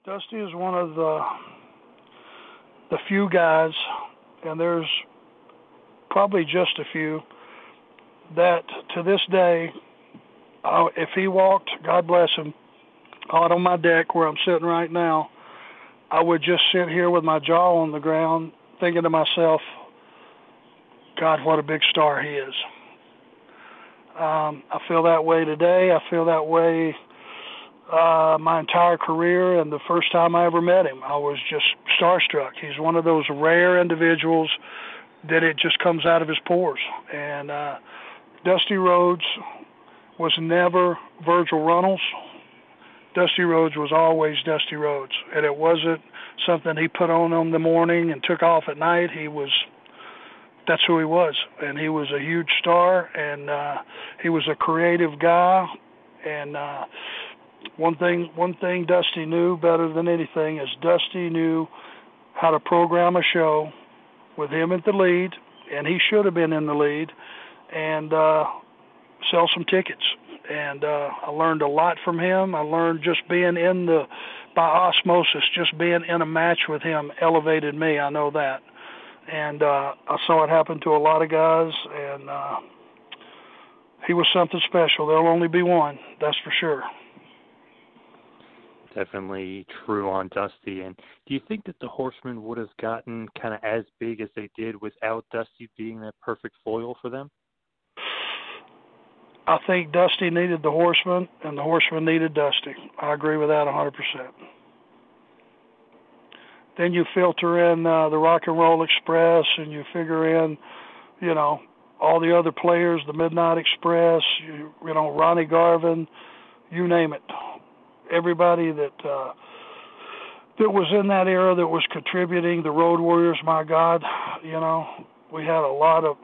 Dusty is one of the few guys, and there's probably just a few, that to this day, if he walked, God bless him, out on my deck where I'm sitting right now, I would just sit here with my jaw on the ground thinking to myself, God, what a big star he is. I feel that way today. I feel that way my entire career, and the first time I ever met him, I was just starstruck. He's one of those rare individuals that it just comes out of his pores. And Dusty Rhodes was never Virgil Runnels. Dusty Rhodes was always Dusty Rhodes, and it wasn't something he put on the morning and took off at night. That's who he was, and he was a huge star, and he was a creative guy. And one thing Dusty knew better than anything is Dusty knew how to program a show with him at the lead, and he should have been in the lead, and sell some tickets. And I learned a lot from him. I learned just being by osmosis, just being in a match with him elevated me. I know that. And I saw it happen to a lot of guys, and he was something special. There'll only be one, that's for sure. Definitely true on Dusty. And do you think that the Horsemen would have gotten kind of as big as they did without Dusty being that perfect foil for them? I think Dusty needed the Horsemen, and the Horsemen needed Dusty. I agree with that 100%. Then you filter in the Rock and Roll Express, and you figure in, all the other players, the Midnight Express, Ronnie Garvin, you name it. Everybody that was in that era that was contributing, the Road Warriors, my God, we had a lot of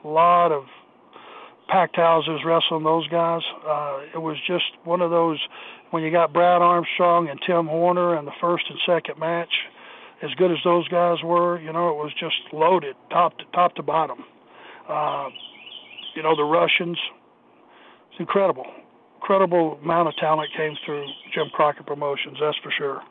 packed houses wrestling those guys. It was just one of those, when you got Brad Armstrong and Tim Horner in the first and second match, as good as those guys were, it was just loaded, top to bottom. The Russians, it's incredible. Incredible amount of talent came through Jim Crockett Promotions, that's for sure.